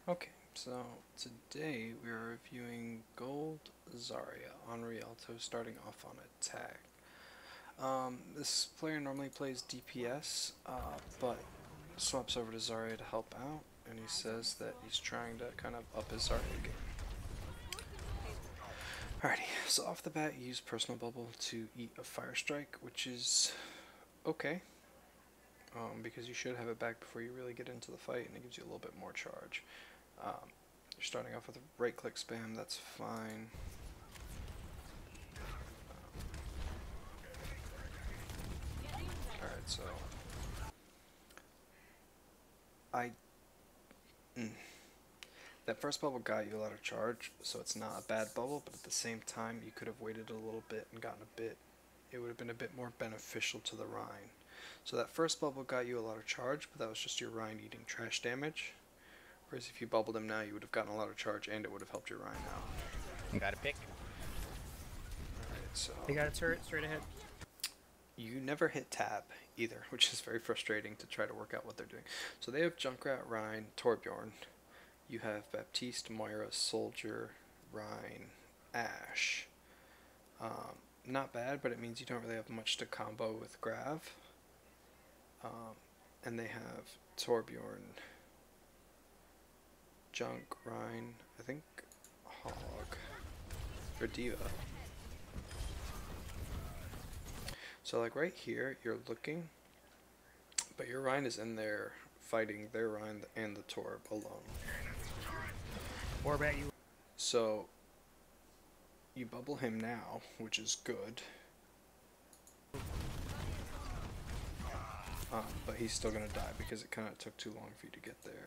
Okay, so today we are reviewing Gold Zarya on Rialto, starting off on attack. This player normally plays DPS, but swaps over to Zarya to help out, and he says that he's trying to kind of up his Zarya game. Alrighty, so off the bat, you use Personal Bubble to eat a Fire Strike, which is okay, because you should have it back before you really get into the fight, and it gives you a little bit more charge. You're starting off with a right click spam, that's fine. Alright, so I that first bubble got you a lot of charge, so it's not a bad bubble, but at the same time you could have waited a little bit and gotten a bit, it would have been a bit more beneficial to the Rhine. So that first bubble got you a lot of charge, but that was just your Rhine eating trash damage. Whereas if you bubbled him now, you would have gotten a lot of charge and it would have helped your Rhine out. You got a pick. Alright, so They got a turret straight ahead. you never hit tab either, which is very frustrating to try to work out what they're doing. So they have Junkrat, Rhine, Torbjorn. You have Baptiste, Moira, Soldier, Rhine, Ashe. Not bad, but it means you don't really have much to combo with Grav. And they have Torbjorn, Junk, Rhine, I think Hog, or Diva. So like right here, you're looking, but your Rhine is in there fighting their Rhine and the Torb alone. Or about you. So you bubble him now, which is good. But he's still gonna die because it kind of took too long for you to get there.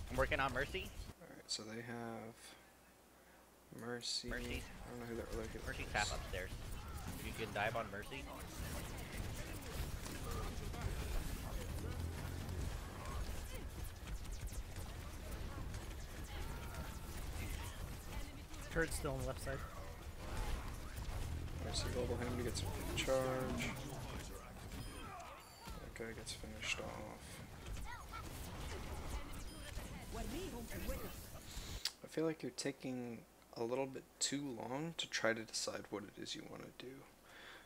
I'm working on Mercy. Alright, so they have Mercy. Mercy. I don't know who that related Mercy's is. half upstairs. If you can dive on Mercy. Turret's still on the left side. Mercy bubble him to get some charge. That guy gets finished off. I feel like you're taking a little bit too long to try to decide what it is you want to do.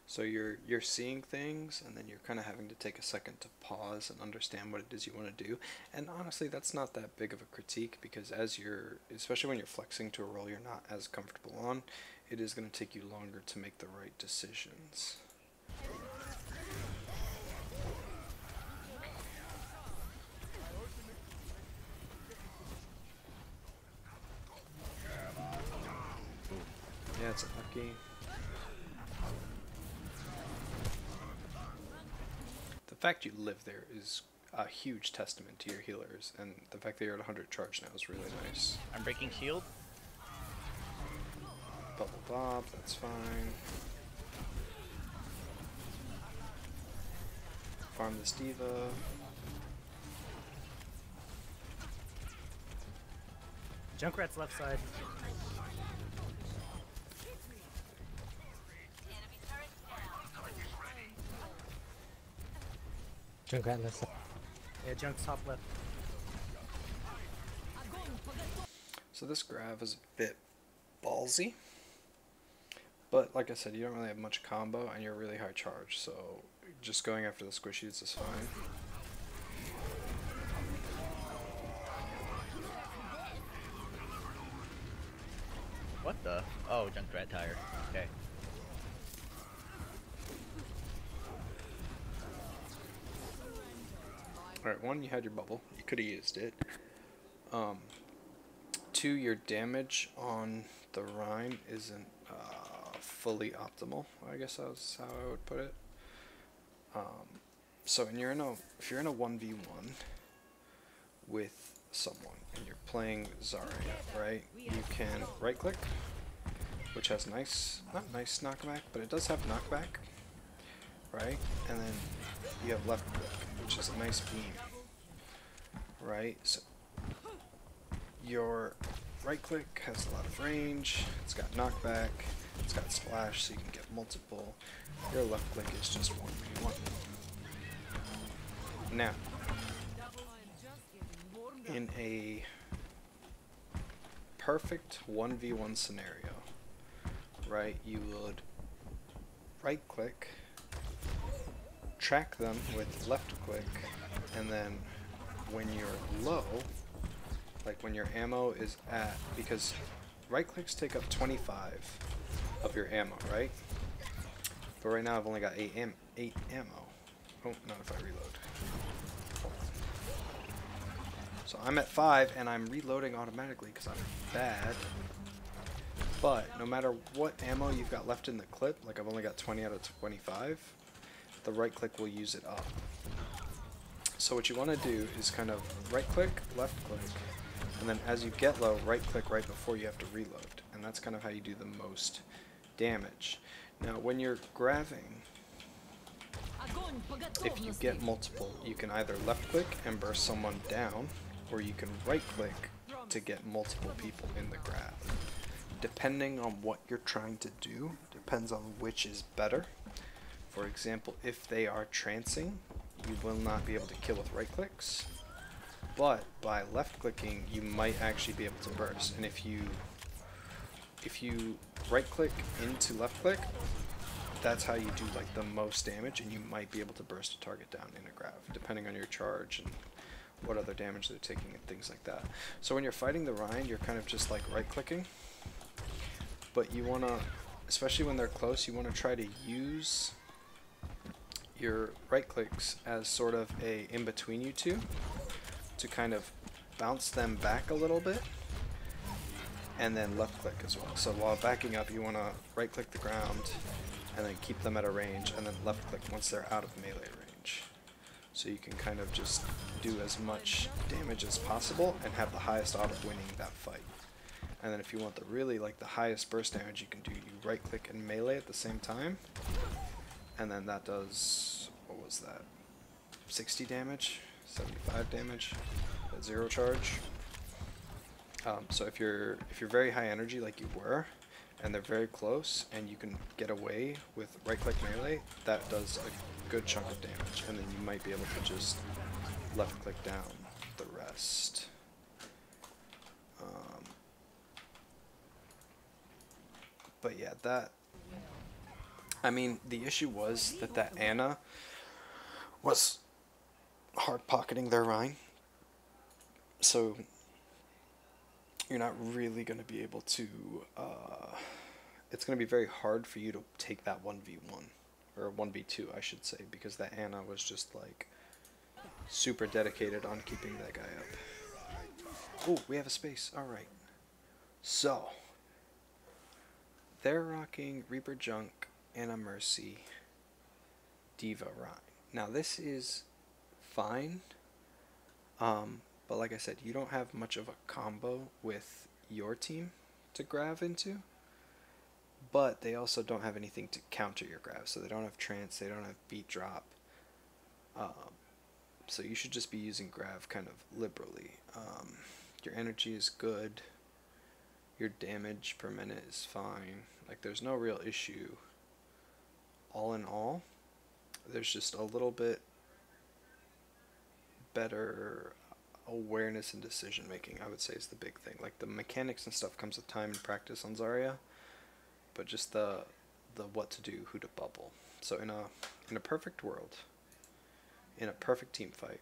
So you're seeing things, and then you're kind of having to take a second to pause and understand what it is you want to do. And honestly, that's not that big of a critique, because as you're, especially when you're flexing to a role you're not as comfortable on, it is going to take you longer to make the right decisions. Yeah, it's unlucky. The fact you live there is a huge testament to your healers, and the fact that you're at 100 charge now is really nice. I'm breaking shield. Bubble Bob, that's fine. Farm this Diva. Junkrat's left side. Junkrat left side. Yeah, Junk's top left. So this Grav is a bit ballsy, but like I said, you don't really have much combo and you're really high charge, so just going after the squishies is fine. What the? Oh, Junkrat tire. Okay. Alright, one, you had your bubble. You could have used it. Two, your damage on the Rhine isn't fully optimal, I guess that's how I would put it. So when you're in if you're in a 1v1 with someone and you're playing Zarya, right, you can right click, which has not nice knockback, but it does have knockback, right, and then you have left click, which is a nice beam, right. So your right click has a lot of range, it's got knockback, it's got splash, so you can get multiple. Your left click is just 1v1. Now, in a perfect 1v1 scenario, right, you would right click, track them with left click, and then when you're low, like when your ammo is at, because right clicks take up 25 of your ammo, right? But right now I've only got 8 ammo. Oh, not if I reload. So I'm at 5 and I'm reloading automatically because I'm bad. But no matter what ammo you've got left in the clip, like I've only got 20 out of 25, the right click will use it up. So what you want to do is kind of right click, left click, and then as you get low, right click right before you have to reload. And that's kind of how you do the most damage. Now when you're grabbing, if you get multiple, you can either left click and burst someone down, or you can right click to get multiple people in the grab. Depending on what you're trying to do, depends on which is better. For example, if they are trancing, you will not be able to kill with right clicks, but by left clicking you might actually be able to burst. And if you right click into left click, that's how you do like the most damage, and you might be able to burst a target down in a grab, depending on your charge and what other damage they're taking and things like that. So when you're fighting the Rhine, you're kind of just like right clicking, but you want to, especially when they're close, you want to try to use your right clicks as sort of a in between you two to kind of bounce them back a little bit, and then left click as well. So while backing up, you want to right click the ground and then keep them at a range, and then left click once they're out of melee range. So you can kind of just do as much damage as possible and have the highest odds of winning that fight. And then if you want the really like the highest burst damage you can do, you right click and melee at the same time, and then that does, what was that, 60 damage, 75 damage at 0 charge. So if you're very high energy like you were, and they're very close, and you can get away with right click melee, that does a good chunk of damage, and then you might be able to just left click down the rest. But yeah, that, I mean, the issue was that Anna was hard pocketing their Rhine, so you're not really going to be able to, it's going to be very hard for you to take that 1v1, or 1v2 I should say, because that Anna was just like super dedicated on keeping that guy up. Oh, we have a space, alright. So, they're rocking Reaper Junk, Anna Mercy, Diva Rhine. Now this is fine, but like I said, you don't have much of a combo with your team to grab into, but they also don't have anything to counter your grab. So they don't have trance, they don't have beat drop, so you should just be using grav kind of liberally. Your energy is good, your damage per minute is fine, like there's no real issue. All in all, there's just a little bit better awareness and decision making, I would say, is the big thing. Like the mechanics and stuff comes with time and practice on Zarya, but just the what to do, who to bubble. So in a perfect world, in a perfect team fight,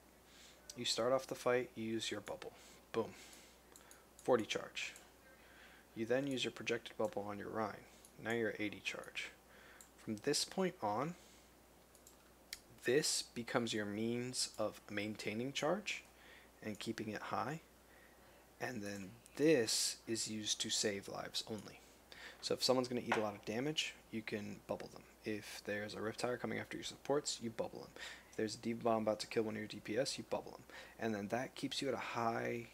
you start off the fight, you use your bubble, boom, 40 charge. You then use your projected bubble on your Rhine. Now you're at 80 charge. From this point on, this becomes your means of maintaining charge and keeping it high, and then this is used to save lives only. So if someone's going to eat a lot of damage, you can bubble them. If there's a Riptire coming after your supports, you bubble them. If there's a Diva Bomb about to kill one of your DPS, you bubble them. And then that keeps you at a high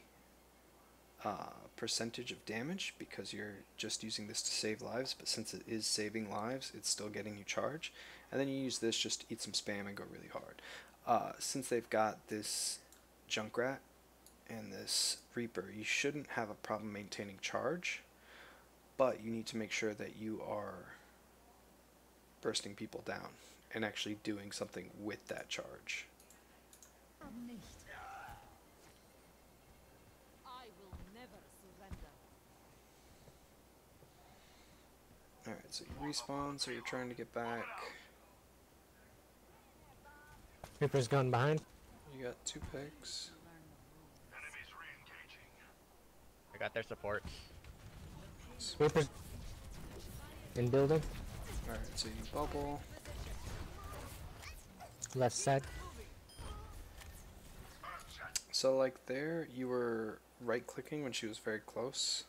percentage of damage because you're just using this to save lives, but since it is saving lives, it's still getting you charge. And then you use this just to eat some spam and go really hard. Since they've got this Junkrat and this Reaper, you shouldn't have a problem maintaining charge, but you need to make sure that you are bursting people down and actually doing something with that charge. Alright, so you respawn, so you're trying to get back. Reaper's going behind. You got 2 picks. I got their support. Reaper's in building. Alright, so you bubble. Left side. So like there, you were right clicking when she was very close.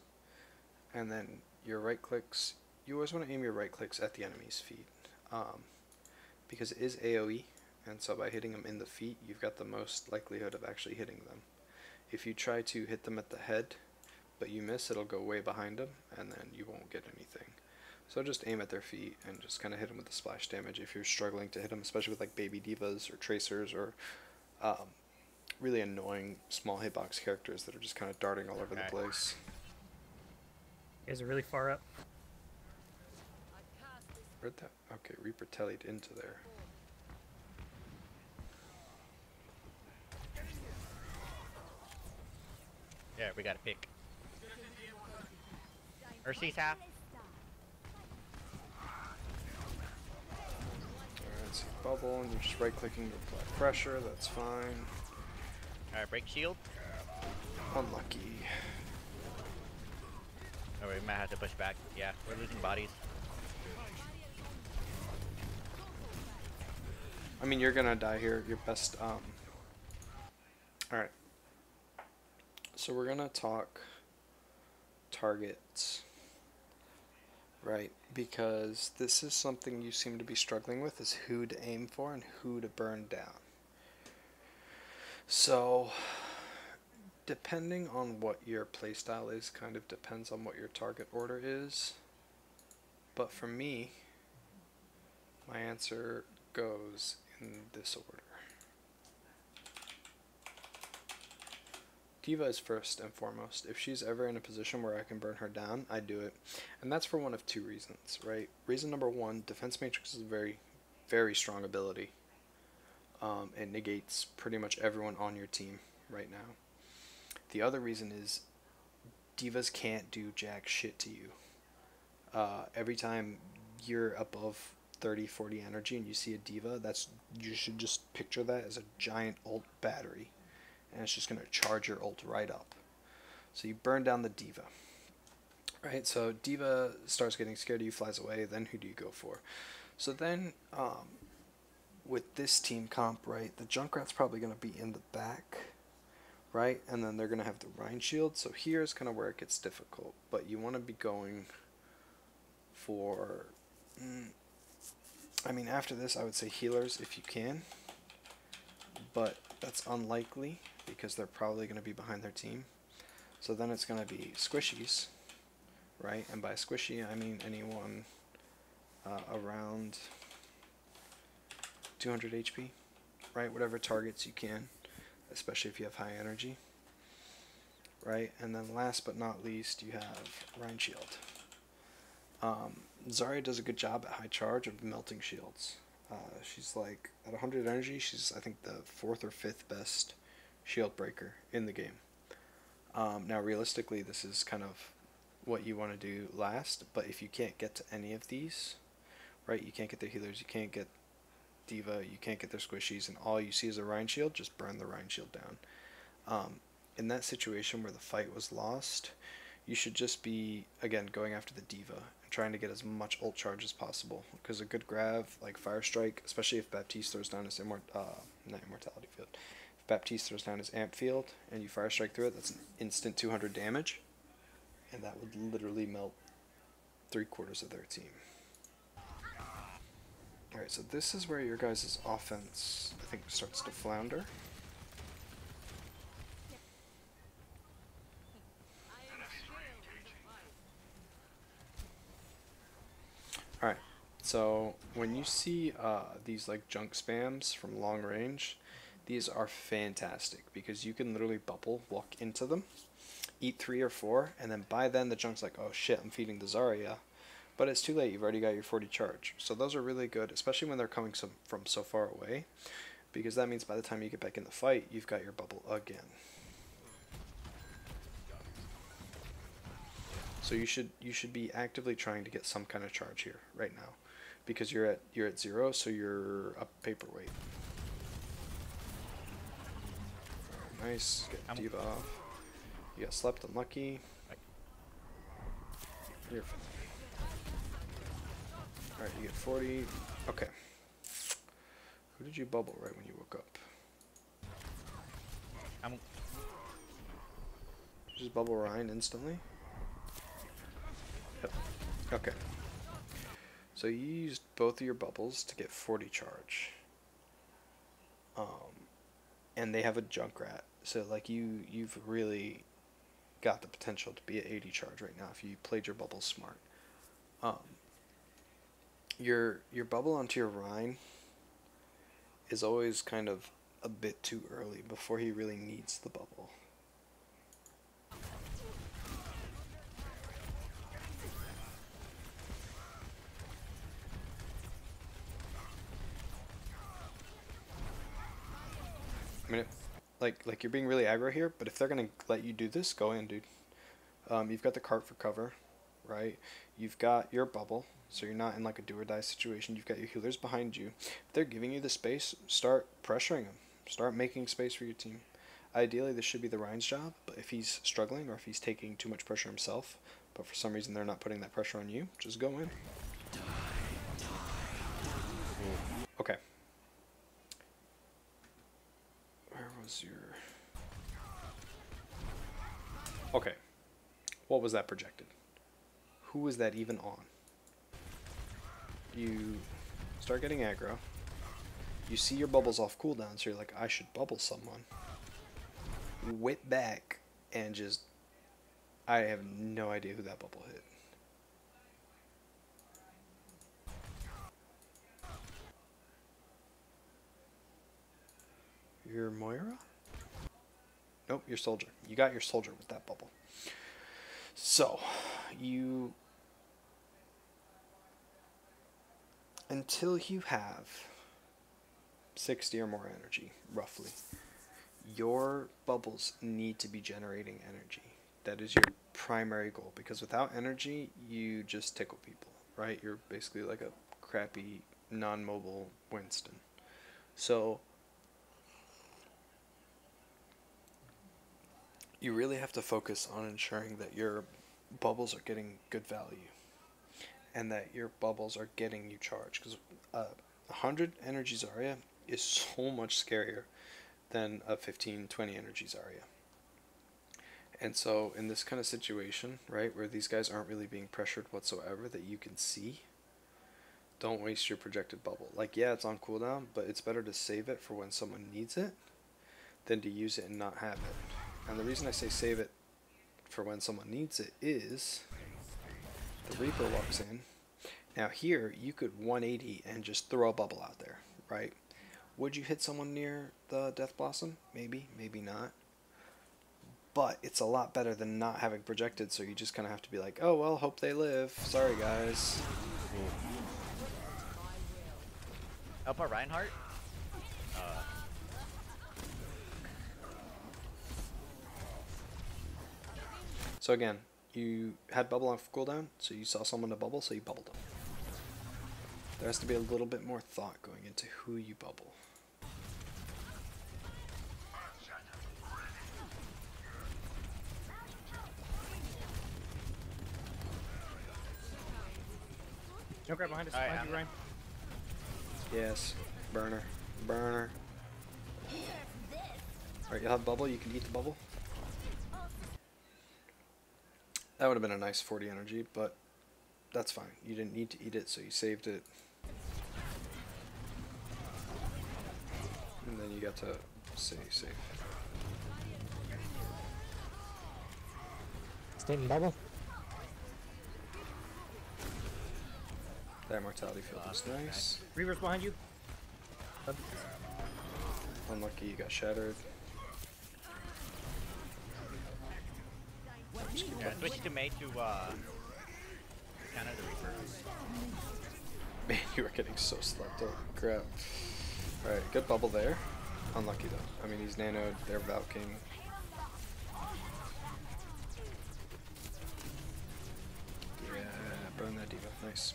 And then your right clicks, you always want to aim your right clicks at the enemy's feet. Because it is AoE, and so by hitting them in the feet, you've got the most likelihood of actually hitting them. If you try to hit them at the head, but you miss, it'll go way behind them, and then you won't get anything. So just aim at their feet and just kind of hit them with the splash damage if you're struggling to hit them, especially with like baby divas or tracers or really annoying small hitbox characters that are just kind of darting all over the place. You guys are really far up. Where'd that? Okay, Reaper tellied into there. Yeah, we got a pick. Mercy's half. Alright, so you bubble and you're just right clicking to apply pressure, that's fine. Alright, break shield. Unlucky. Oh, we might have to push back. Yeah, we're losing bodies. I mean, you're gonna die here. Your best, Alright. So we're gonna talk targets. Right? Because this is something you seem to be struggling with, is who to aim for and who to burn down. So, depending on what your playstyle is, kind of depends on what your target order is. But for me, my answer goes in this order. Diva is first and foremost. If she's ever in a position where I can burn her down, I do it. And that's for one of 2 reasons, right? Reason number 1, Defense Matrix is a very, very strong ability. It negates pretty much everyone on your team right now. The other reason is divas can't do jack shit to you. Every time you're above 30-40 energy and you see a diva, you should just picture that as a giant ult battery, and it's just going to charge your ult right up. So you burn down the diva, right? So diva starts getting scared of you, flies away, then who do you go for? So then with this team comp, right, the Junkrat's probably going to be in the back, right? And then they're going to have the Rhine Shield. So here's kind of where it gets difficult. But you want to be going for... I mean, after this, I would say healers if you can. But that's unlikely because they're probably going to be behind their team. So then it's going to be squishies, right? And by squishy, I mean anyone around 200 HP, right? Whatever targets you can, especially if you have high energy, right? And then last but not least, you have Rhine Shield. Zarya does a good job at high charge of melting shields. She's like, at 100 energy, she's I think the 4th or 5th best shield breaker in the game. Now realistically, this is kind of what you want to do last, but if you can't get to any of these, right, you can't get their healers, you can't get Diva, you can't get their squishies, and all you see is a Rhine Shield, just burn the Rhine Shield down. In that situation where the fight was lost, you should just be, again, going after the Diva and trying to get as much ult charge as possible, because a good grav, like Fire Strike, especially if Baptiste throws down his not Immortality Field, if Baptiste throws down his Amp Field and you Fire Strike through it, that's an instant 200 damage, and that would literally melt 3/4 of their team. Alright, so this is where your guys' offense, I think, starts to flounder. Alright, so when you see these like junk spams from long range, these are fantastic because you can literally bubble, walk into them, eat 3 or 4, and then by then the junk's like, oh shit, I'm feeding the Zarya. But it's too late, you've already got your 40 charge. So those are really good, especially when they're coming from so far away, because that means by the time you get back in the fight, you've got your bubble again. So you should be actively trying to get some kind of charge here right now, because you're at 0, so you're up paperweight. Nice. Get diva off. You got slept, unlucky. You're fine. Alright, you get 40. Okay. Who did you bubble right when you woke up? Just bubble Ryan instantly? Yep. Okay. So you used both of your bubbles to get 40 charge. And they have a Junkrat. So like you've really got the potential to be at 80 charge right now if you played your bubbles smart. Your bubble onto your Rhine is always kind of a bit too early before he really needs the bubble. I mean, like you're being really aggro here, but if they're gonna let you do this, go in, dude. You've got the cart for cover, right? You've got your bubble, so you're not in like a do or die situation. You've got your healers behind you. If they're giving you the space, start pressuring them. Start making space for your team. Ideally, this should be the Ryan's job, but if he's struggling or if he's taking too much pressure himself, but for some reason they're not putting that pressure on you, just go in. Okay. Where was your... Okay. What was that projected? Who was that even on? You start getting aggro. You see your bubbles off cooldown, so you're like, I should bubble someone. Whip back and just... I have no idea who that bubble hit. Your Moira? Nope, your soldier. You got your soldier with that bubble. So, you... Until you have 60 or more energy, roughly, your bubbles need to be generating energy. That is your primary goal, because without energy, you just tickle people, right? You're basically like a crappy, non-mobile Winston. So, you really have to focus on ensuring that your bubbles are getting good value and that your bubbles are getting you charged, because 100 energy Zarya is so much scarier than a 15-20 energy Zarya. And so in this kind of situation, right, where these guys aren't really being pressured whatsoever that you can see, don't waste your projected bubble. Like, yeah, it's on cooldown, but it's better to save it for when someone needs it than to use it and not have it. And the reason I say save it for when someone needs it is the Reaper walks in. Now here, you could 180 and just throw a bubble out there, right? Would you hit someone near the Death Blossom? Maybe, maybe not. But it's a lot better than not having projected, so you just kind of have to be like, oh, well, hope they live. Sorry, guys. Help our Reinhardt? So again, you had bubble on cooldown, so you saw someone to bubble, so you bubbled them. There has to be a little bit more thought going into who you bubble. No grab behind us. Alright, Behind you, Ryan. Yes, burner, burner. Alright, you'll have bubble, you can eat the bubble. That would have been a nice 40 energy, but that's fine. You didn't need to eat it, so you saved it. And then you got to stay safe. Stay in bubble. That mortality field was nice. Reaver's behind you. Unlucky you got shattered. Yeah, switch to May to counter the Reaper. Man, you were getting so slept. Oh, crap. Alright, good bubble there. Unlucky though. I mean, he's nanoed, they're Valking. Nice.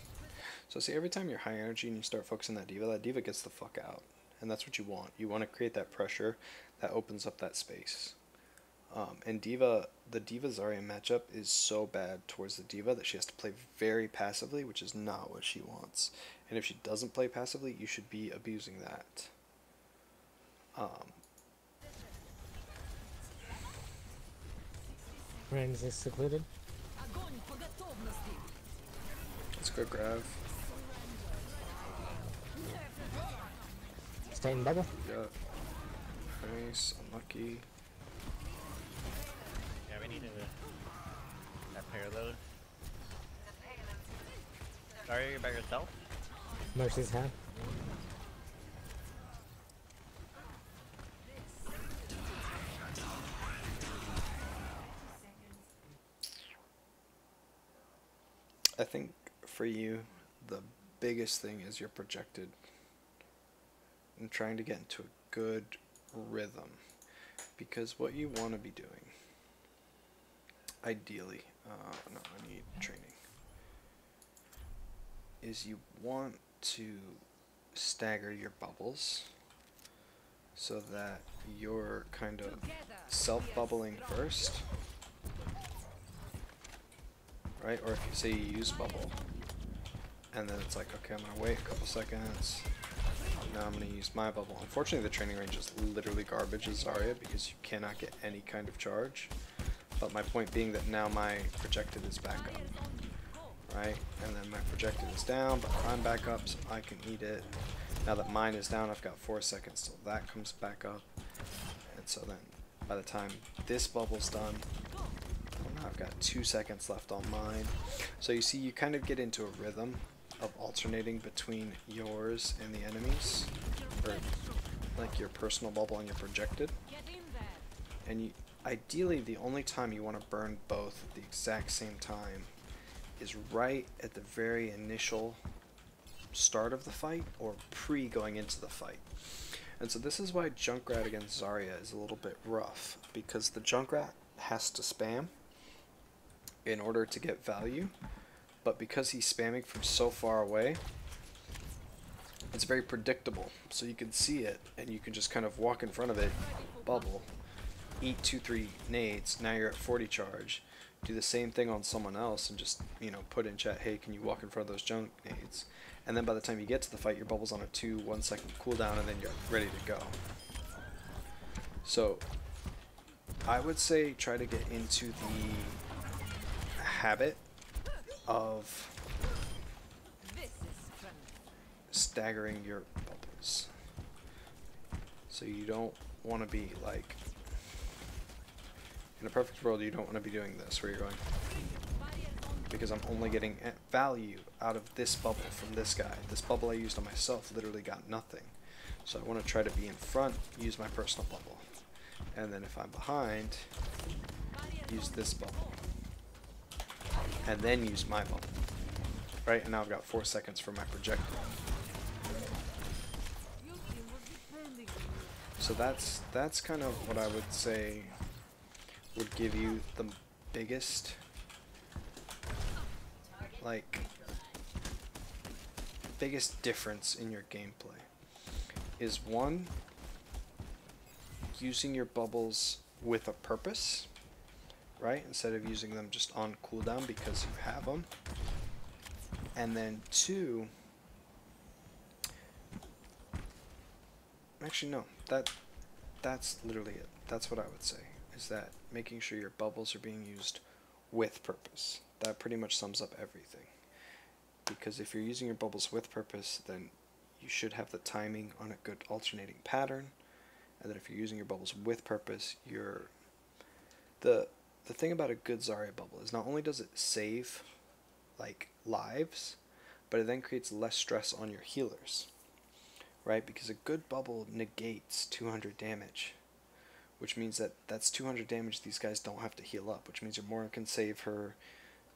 So see, every time you're high energy and you start focusing that diva gets the fuck out. And that's what you want. You want to create that pressure that opens up that space. And the Diva Zarya matchup is so bad towards the Diva that she has to play very passively, which is not what she wants. And if she doesn't play passively, you should be abusing that. Range is secluded. Let's go grab. Stay in bubble. Yep. Nice. Unlucky. Yeah, we need that parallel. Sorry, you're by yourself? Mercy's half. I think for you, the biggest thing is you're projected and trying to get into a good rhythm. Because what you want to be doing, ideally, no, I need training, is you want to stagger your bubbles so that you're kind of self-bubbling first, right? Or if you say you use bubble, and then it's like, okay, I'm going to wait a couple seconds, now I'm going to use my bubble. Unfortunately, the training range is literally garbage as Zarya because you cannot get any kind of charge. But my point being that now my projected is back up, right? And then my projected is down, but I'm back up, so I can eat it. Now that mine is down, I've got 4 seconds till that comes back up. And so then by the time this bubble's done, now I've got 2 seconds left on mine. So you see, you kind of get into a rhythm of alternating between yours and the enemies, or like your personal bubble and your projected. And you, ideally, the only time you want to burn both at the exact same time is right at the very initial start of the fight or pre going into the fight. And so this is why Junkrat against Zarya is a little bit rough, because the Junkrat has to spam in order to get value, but because he's spamming from so far away, it's very predictable. So you can see it and you can just kind of walk in front of it, bubble, eat 2-3 nades, now you're at 40 charge. Do the same thing on someone else and just, you know, put in chat, hey, can you walk in front of those junk nades? And then by the time you get to the fight, your bubble's on a 2-1 second cooldown, and then you're ready to go. So I would say try to get into the habit of staggering your bubbles. So you don't want to be like, in a perfect world, you don't want to be doing this where you're going, because I'm only getting value out of this bubble from this guy. This bubble I used on myself literally got nothing. So I want to try to be in front, use my personal bubble. And then if I'm behind, use this bubble. And then use my bubble. Right, and now I've got 4 seconds for my projectile. So that's kind of what I would say would give you the biggest, like, biggest difference in your gameplay. Is one, using your bubbles with a purpose, right? Instead of using them just on cooldown because you have them. And then two, actually no, that's literally it. That's what I would say, is that making sure your bubbles are being used with purpose. That pretty much sums up everything. Because if you're using your bubbles with purpose, then you should have the timing on a good alternating pattern. And then if you're using your bubbles with purpose, you're... The thing about a good Zarya bubble is not only does it save, like, lives, but it then creates less stress on your healers. Right? Because a good bubble negates 200 damage. Which means that that's 200 damage these guys don't have to heal up. Which means your Moira can save her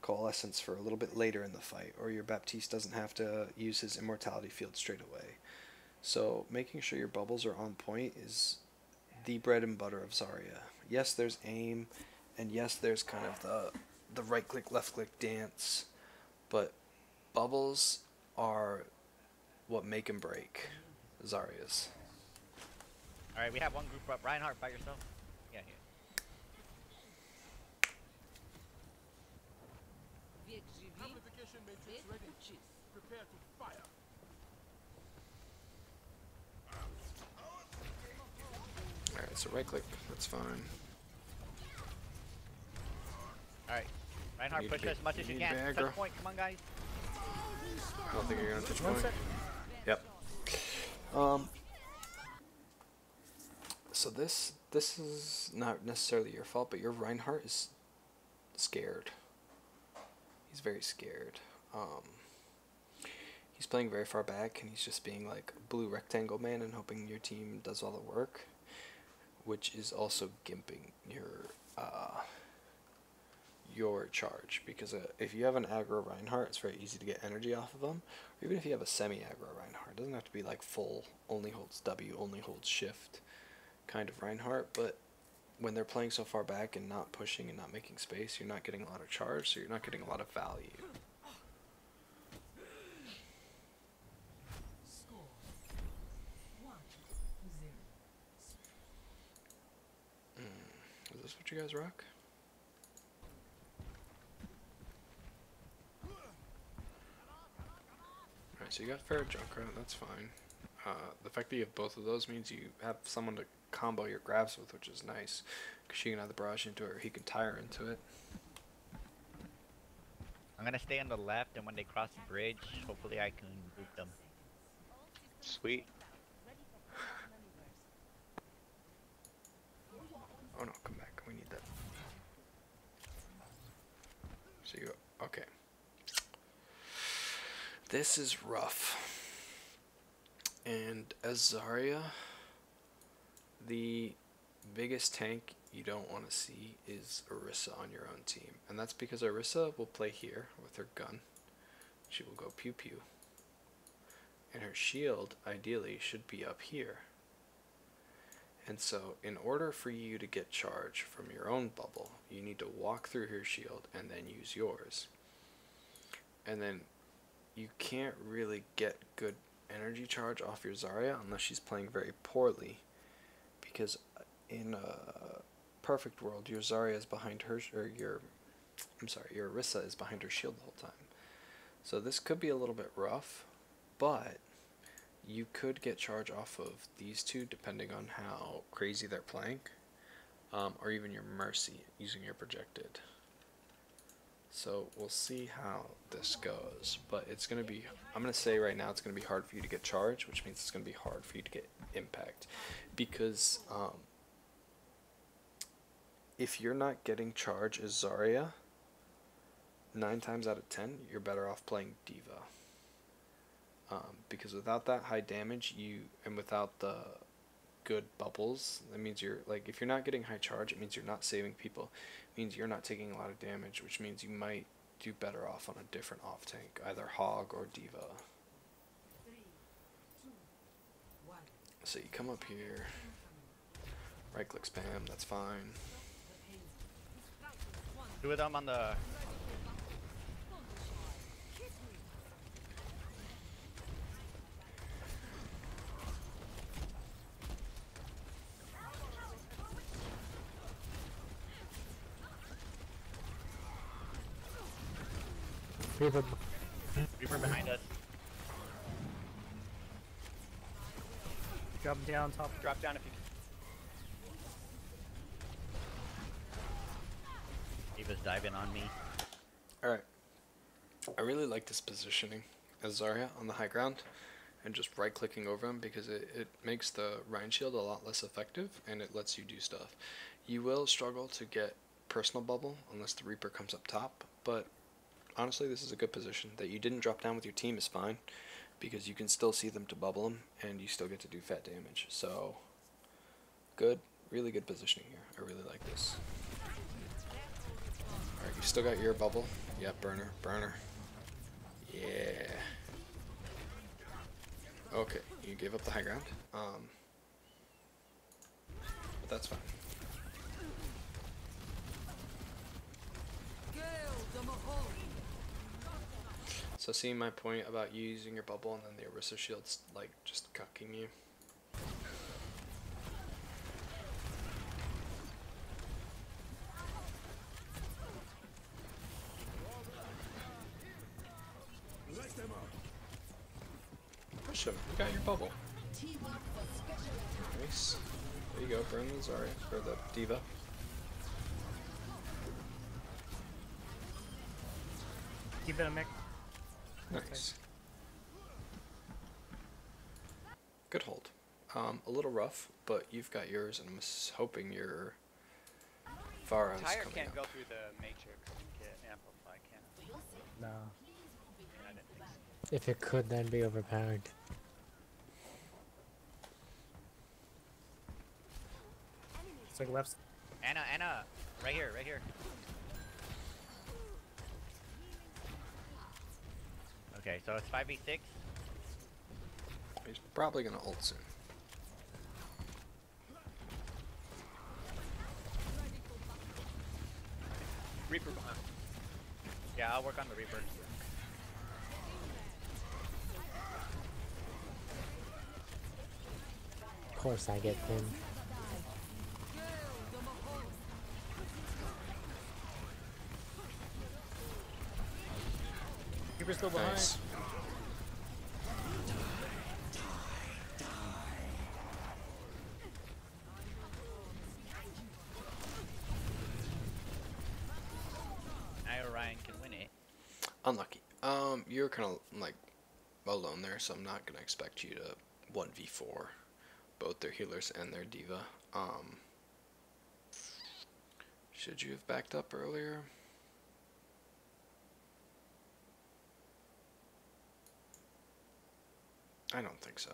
Coalescence for a little bit later in the fight. Or your Baptiste doesn't have to use his Immortality field straight away. So making sure your bubbles are on point is the bread and butter of Zarya. Yes, there's aim. And yes, there's kind of the right click, left click dance. But Bubbles are what make and break Zarya's. Alright, we have one group up. Reinhardt, by yourself? Yeah, here. Alright, so right click, that's fine. Alright. Reinhardt, Need push to be- as much as you need to can. be aggro. Touch point, come on, guys. I don't think you're gonna touch One point. sec. Yep. So this is not necessarily your fault, but your Reinhardt is scared. He's very scared. He's playing very far back, and he's just being like blue rectangle man and hoping your team does all the work, which is also gimping your charge, because if you have an aggro Reinhardt, it's very easy to get energy off of him. Or even if you have a semi-aggro Reinhardt, it doesn't have to be like full, only holds W, only holds shift kind of Reinhardt, but when they're playing so far back and not pushing and not making space, you're not getting a lot of charge, so you're not getting a lot of value. Is this what you guys rock? Alright, so you got fair Junkrat, that's fine. The fact that you have both of those means you have someone to combo your grabs with, which is nice, because she can either barrage into it or he can tire into it. I'm gonna stay on the left, and when they cross the bridge, hopefully I can group them. Sweet. Oh no, come back, we need that. So you, okay. This is rough. And as Zarya, the biggest tank you don't want to see is Orisa on your own team. And that's because Orisa will play here with her gun. She will go pew pew. And her shield, ideally, should be up here. And so, in order for you to get charge from your own bubble, you need to walk through her shield and then use yours. And then, you can't really get good energy charge off your Zarya unless she's playing very poorly, because in a perfect world your Zarya is behind her, or your Orisa is behind her shield the whole time. So this could be a little bit rough, but you could get charge off of these two depending on how crazy they're playing, or even your Mercy using your projected. So we'll see how this goes, but it's going to be, I'm going to say right now, it's going to be hard for you to get charge, which means it's going to be hard for you to get impact, because if you're not getting charge as Zarya, 9 times out of 10, you're better off playing Diva, because without that high damage, and without the good bubbles, that means you're, like, if you're not getting high charge, it means you're not saving people. Means you're not taking a lot of damage, which means you might do better off on a different off tank, either Hog or Diva. So you come up here, right click spam, that's fine. 2 of them on the... Reaper. Reaper behind us. Drop down top. Drop down if you Diva's diving on me. Alright, I really like this positioning as Zarya on the high ground, and just right clicking over him, because it makes the Rhine shield a lot less effective, and it lets you do stuff. You will struggle to get personal bubble unless the Reaper comes up top, but honestly, this is a good position. That you didn't drop down with your team is fine, because you can still see them to bubble them, and you still get to do fat damage. So, good, really good positioning here. I really like this. Alright, you still got your bubble. Yep, burner. Yeah. Okay, you gave up the high ground. But that's fine. So So see my point about you using your bubble and then the Orisa shield's like just cucking you? Push him. You got your bubble. Nice. There you go. Burn the Zarya or the Diva. Keep it a mix. Nice. Good hold. A little rough, but you've got yours, and I'm hoping your Pharah's Tire coming can't up. go through the matrix and get amplify, can it? No. I didn't think so. If it could, then be overpowered. It's like left. Anna, right here, right here. Okay, so it's 5v6. He's probably gonna ult soon. Reaper behind. Yeah, I'll work on the Reaper. Of course I get pinned. Keeper's still behind. Nice. Now Orion can win it. Unlucky. You're kind of like alone there, so I'm not gonna expect you to 1v4 both their healers and their diva. Should you have backed up earlier? I don't think so.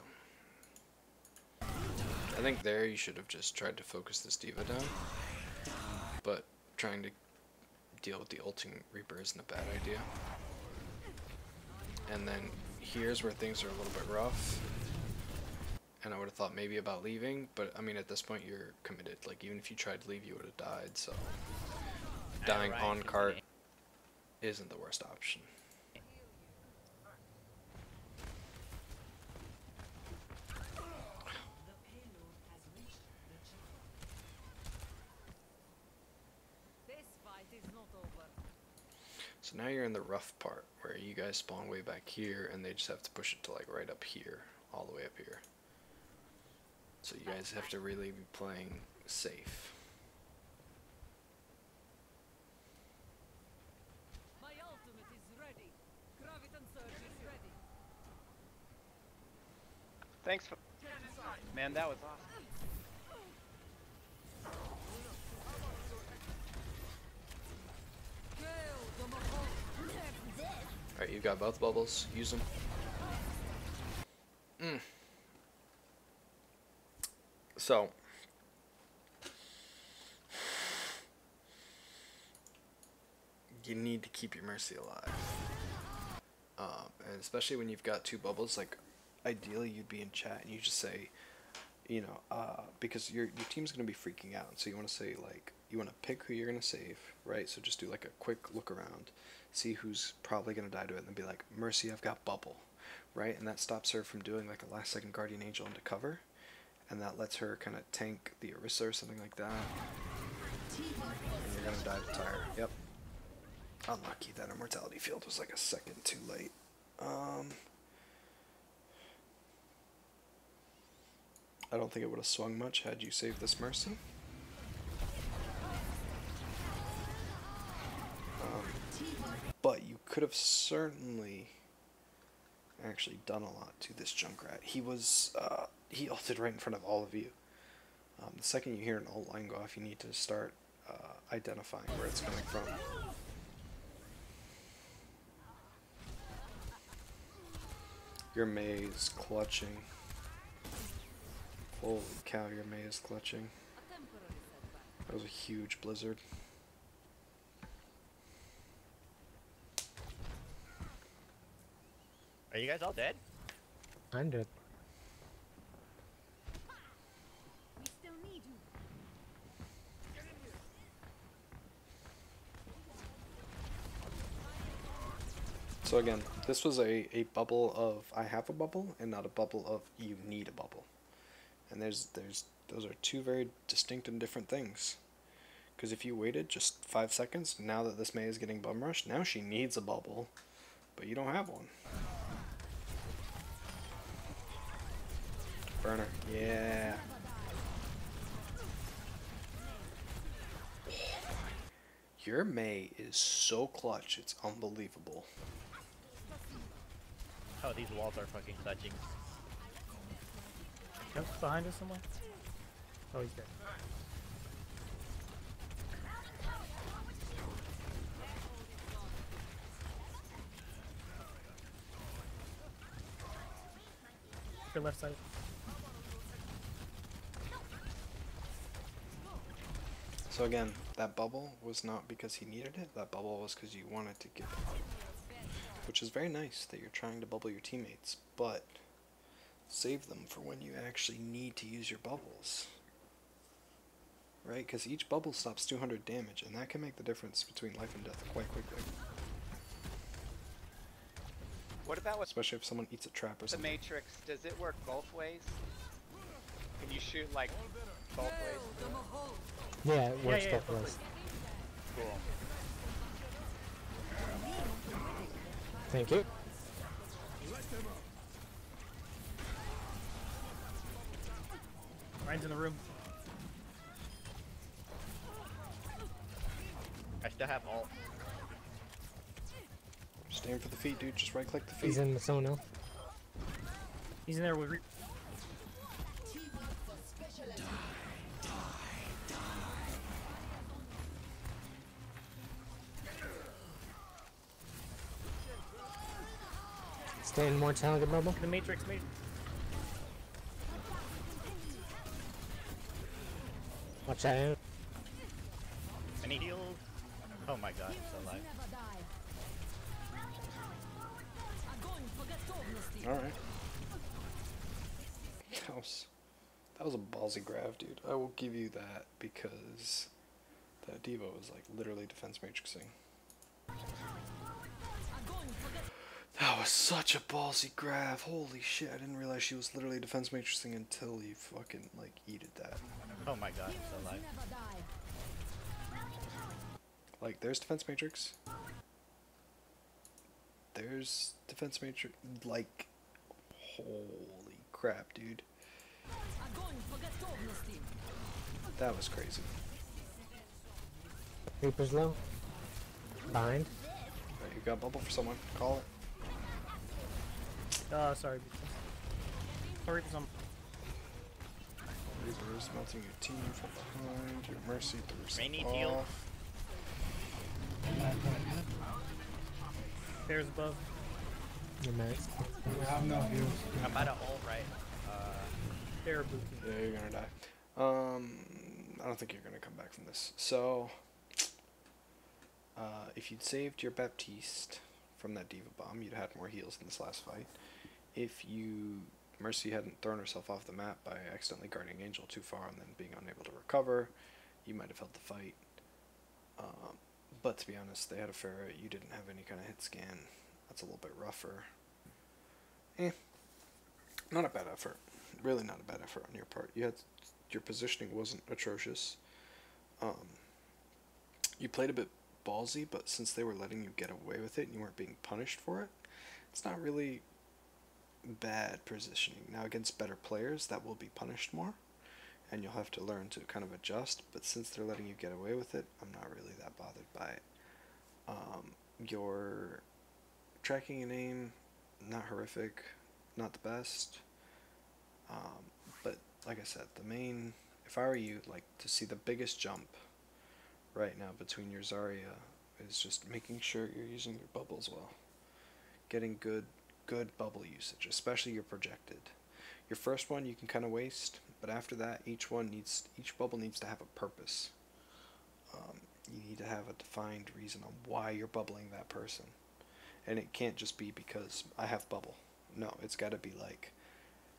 I think there you should have just tried to focus this diva down, but trying to deal with the ulting Reaper isn't a bad idea. And then here's where things are a little bit rough, and I would have thought maybe about leaving, but I mean at this point you're committed. Like even if you tried to leave you would have died, so dying Orion on can cart win isn't the worst option. So now you're in the rough part where you guys spawn way back here and they just have to push it to like right up here, all the way up here. So you guys have to really be playing safe. My ultimate is ready. Graviton surge is ready. Thanks for. Man, that was awesome. Alright, you've got both bubbles. Use them. So, you need to keep your Mercy alive. And especially when you've got two bubbles, like, ideally you'd be in chat and you just say, you know, because your team's going to be freaking out. So you want to say, like, you want to pick who you're going to save, right? So just do, like, a quick look around. See who's probably going to die to it, and then be like, Mercy, I've got bubble, right? And that stops her from doing, like, a last-second Guardian Angel into cover. And that lets her kind of tank the Orisa or something like that. And you're going to die to Tire. Yep. Unlucky that Immortality Field was, like, a second too late. I don't think it would have swung much had you saved this Mercy. But you could have certainly actually done a lot to this Junkrat. He was, he ulted right in front of all of you. The second you hear an ult line go off, you need to start identifying where it's coming from. Your Mei is clutching. Holy cow, your Mei is clutching. That was a huge blizzard. Are you guys all dead? I'm dead. We still need you. So again, this was a bubble of I have a bubble and not a bubble of you need a bubble. And those are two very distinct and different things. Because if you waited just 5 seconds, now that this Mei is getting bum rushed, now she needs a bubble, but you don't have one. Burner, yeah. Your Mei is so clutch, it's unbelievable. Oh, these walls are fucking clutching. Jump behind us somewhere. Oh, he's dead. Your left side. So again, that bubble was not because he needed it, that bubble was because you wanted to give it. Which is very nice that you're trying to bubble your teammates, but save them for when you actually need to use your bubbles. Right? Because each bubble stops 200 damage, and that can make the difference between life and death quite quickly. What about with Especially if someone eats a trap or the something. Matrix? Does it work both ways? Can you shoot like both ways? Yeah, it works yeah, both both ways. Cool. Thank you. Ryan's in the room. I still have ult. Just aim for the feet, dude. Just right click the feet. He's in the zone now. He's in there with. Stay in mortality bubble. The Matrix. Watch out. I need heals. Oh my god, I'm so alive. Alright. That was a ballsy grab, dude. I will give you that because that Diva was like literally defense matrixing. That was such a ballsy grab. Holy shit, I didn't realize she was literally defense matrixing until you fucking like yeeted that. Oh my god, I'm so alive. Like, there's defense matrix. There's defense matrix. Like, holy crap, dude. That was crazy. Reaper's low. Bind. Alright, you got bubble for someone. Call it. Sorry. Sorry for some. Reaper's melting your team from behind. Your mercy burst Rainy heal. off. Bears above. Your max. I'm about to ult right. Bear blue. Yeah, you're gonna die. I don't think you're gonna come back from this. So, if you'd saved your Baptiste from that Diva bomb, you'd had more heals in this last fight. If Mercy hadn't thrown herself off the map by accidentally guarding Angel too far and then being unable to recover, you might have held the fight. But to be honest, they had a ferret, you didn't have any kind of hit scan. That's a little bit rougher. Not a bad effort. Really not a bad effort on your part. Your positioning wasn't atrocious. You played a bit ballsy, but since they were letting you get away with it and you weren't being punished for it, it's not really bad positioning. Now against better players, that will be punished more, and you'll have to learn to kind of adjust, but since they're letting you get away with it, I'm not really that bothered by it. Your tracking and aim, not horrific, not the best, but like I said, if I were you, like, to see the biggest jump right now between your Zarya is just making sure you're using your bubbles well. Getting good bubble usage, especially your projected. Your first one you can kind of waste, but after that, each bubble needs to have a purpose. You need to have a defined reason on why you're bubbling that person. And it can't just be because I have bubble. No, it's got to be like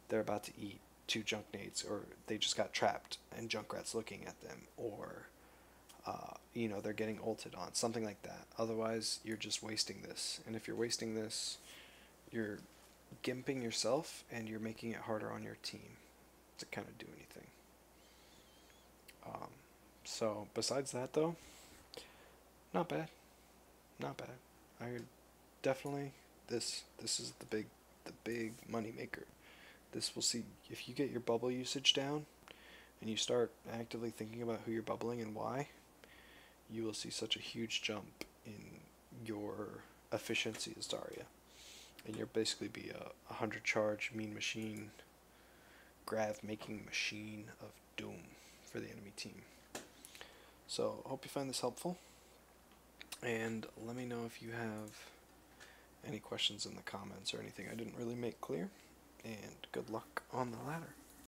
they're about to eat 2 junk nades, or they just got trapped and Junkrat's looking at them, or you know, they're getting ulted on, something like that. Otherwise, you're just wasting this. And if you're wasting this, you're gimping yourself and you're making it harder on your team to kind of do anything. So besides that though, not bad. Not bad. I would definitely, this is the big money maker. This will see if you get your bubble usage down and you start actively thinking about who you're bubbling and why, you will see such a huge jump in your efficiency as Zarya. And you'll basically be a 100 charge mean machine, grav making machine of doom for the enemy team. So I hope you find this helpful, and let me know if you have any questions in the comments or anything I didn't really make clear, and good luck on the ladder.